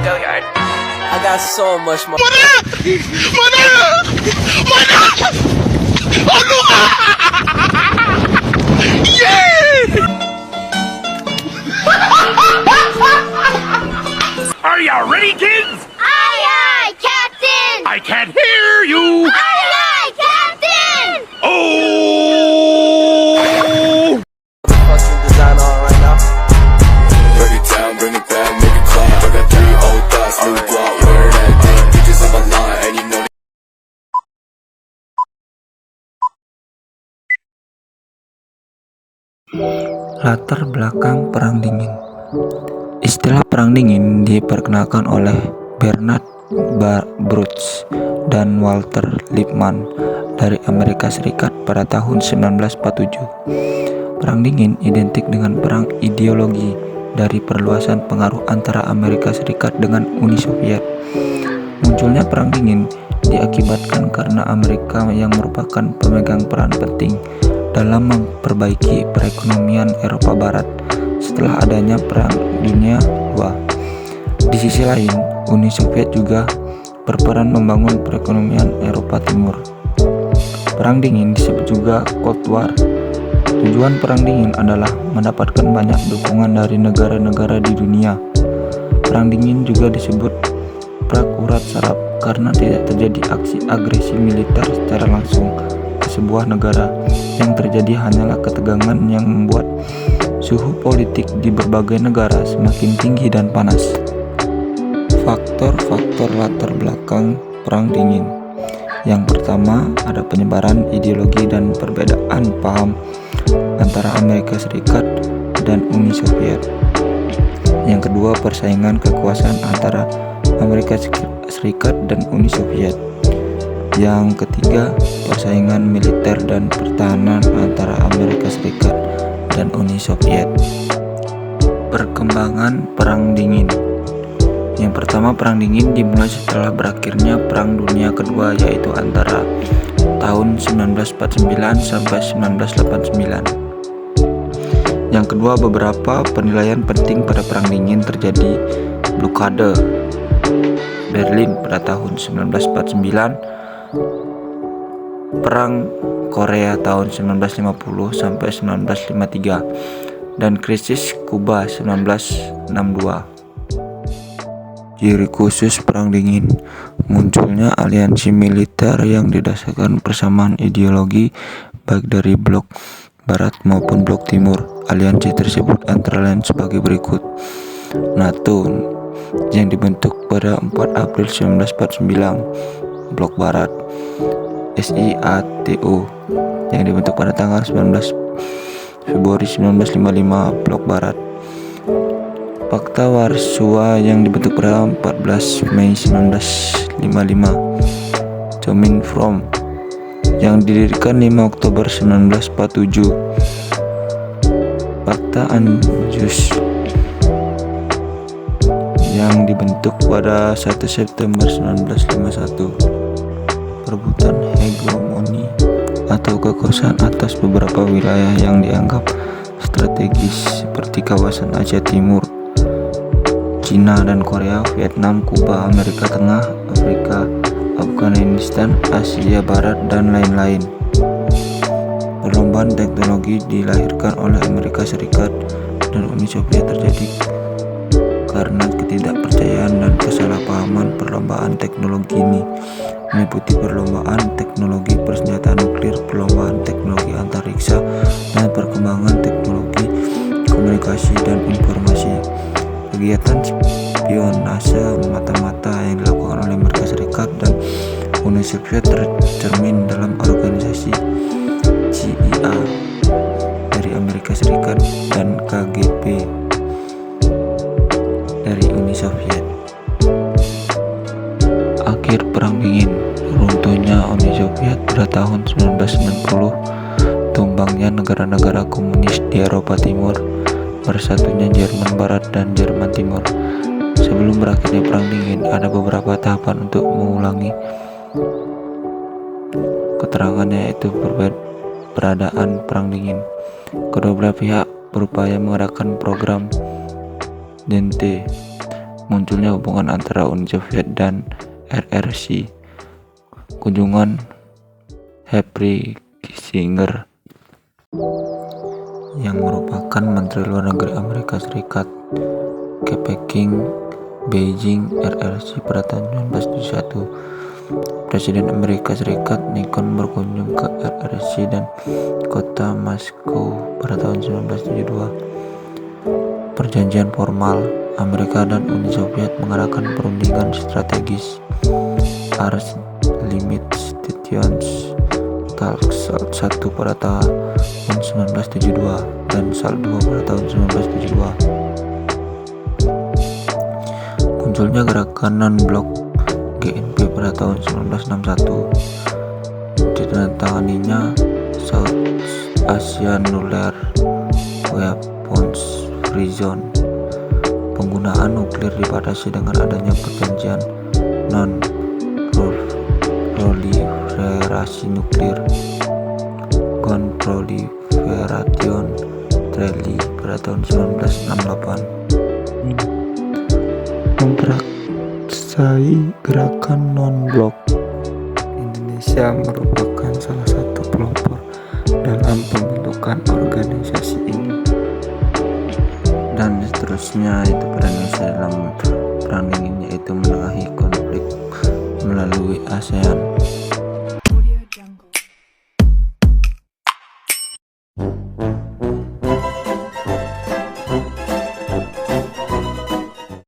I got so much more. Are you ready, kids? Aye, aye, Captain! I can't hear you. Aye, aye, Captain! Oh! Fucking design on right now. Break it down, bring it back, make it clap. I got 3 old thoughts, new block, where that thing. Bitches on my line, and you know Latar belakang Perang Dingin. Istilah Perang Dingin diperkenalkan oleh Bernard Baruch dan Walter Lippmann dari Amerika Serikat pada tahun 1947. Perang Dingin identik dengan perang ideologi dari perluasan pengaruh antara Amerika Serikat dengan Uni Soviet. Munculnya Perang Dingin diakibatkan karena Amerika yang merupakan pemegang peran penting dalam memperbaiki perekonomian Eropa Barat setelah adanya Perang Dunia II. Di sisi lain, Uni Soviet juga berperan membangun perekonomian Eropa Timur. Perang Dingin disebut juga Cold War. Tujuan Perang Dingin adalah mendapatkan banyak dukungan dari negara-negara di dunia. Perang Dingin juga disebut Perang Urat Saraf karena tidak terjadi aksi agresi militer secara langsung ke sebuah negara. Yang terjadi hanyalah ketegangan yang membuat suhu politik di berbagai negara semakin tinggi dan panas. Faktor-faktor latar belakang Perang Dingin. Yang pertama, ada penyebaran ideologi dan perbedaan paham antara Amerika Serikat dan Uni Soviet. Yang kedua, persaingan kekuasaan antara Amerika Serikat dan Uni Soviet. Yang ketiga, persaingan militer dan pertahanan antara Amerika Serikat dan Uni Soviet. Perkembangan Perang Dingin. Yang pertama, Perang Dingin dimulai setelah berakhirnya Perang Dunia Kedua, yaitu antara tahun 1949 sampai 1989. Yang kedua, beberapa penilaian penting pada Perang Dingin terjadi. Blokade Berlin pada tahun 1949, Perang Korea tahun 1950 sampai 1953, dan krisis Kuba 1962. Ciri khusus Perang Dingin: munculnya aliansi militer yang didasarkan persamaan ideologi baik dari blok Barat maupun blok Timur. Aliansi tersebut antara lain sebagai berikut: NATO yang dibentuk pada 4 April 1949, blok Barat; SIATO yang dibentuk pada tanggal 19 Februari 1955, blok Barat; Pakta Warsawa yang dibentuk pada 14 Mei 1955, Comintern yang didirikan 5 Oktober 1947, Pakta Anschluss yang dibentuk pada 1 September 1951. Perebutan hegemoni atau kekuasaan atas beberapa wilayah yang dianggap strategis seperti kawasan Asia Timur, Cina dan Korea, Vietnam, Kuba, Amerika Tengah, Afrika, Afghanistan, Asia Barat, dan lain-lain. Perlombaan teknologi dilahirkan oleh Amerika Serikat dan Uni Soviet terjadi karena ketidakpercayaan dan kesalahpahaman. Perlombaan teknologi ini meliputi perlombaan teknologi persenjataan nuklir, perlombaan teknologi antariksa, dan perkembangan teknologi komunikasi dan informasi. Kegiatan spionase mata-mata yang dilakukan oleh Amerika Serikat dan Uni Soviet tercermin dalam organisasi CIA dari Amerika Serikat dan KGB dari Uni Soviet. Akhir Perang Dingin. Runtuhnya Uni Soviet pada tahun 1990, tumbangnya negara-negara komunis di Eropa Timur, bersatunya Jerman Barat dan Jerman Timur. Sebelum berakhirnya Perang Dingin, ada beberapa tahapan untuk mengulangi keterangannya, yaitu peradaan Perang Dingin. Kedua belah pihak berupaya mengadakan program Dente munculnya hubungan antara Uni Soviet dan RRC. Kunjungan Henry Kissinger yang merupakan Menteri Luar Negeri Amerika Serikat ke Peking, Beijing, RRC pada tahun 1971. Presiden Amerika Serikat Nixon berkunjung ke RRC dan kota Moskow pada tahun 1972. Perjanjian formal Amerika dan Uni Soviet mengadakan perundingan strategis Ars Limitations Talks SALT 1 pada tahun 1972 dan SALT 2 pada tahun 1972. Munculnya gerakan non-blok GNP pada tahun 1961. Ditandatanganinya South Asia Nuclear Weapons Free Zone. Penggunaan nuklir dibatasi dengan adanya perjanjian non-proliferasi nuklir Non-Proliferation Treaty pada tahun 1968. Mempraksai gerakan non-blok, Indonesia merupakan salah satu pelopor dalam pembentukan organisasi ini. Dan seterusnya, itu peran Indonesia dalam perang dingin, yaitu menengahi konflik melalui ASEAN.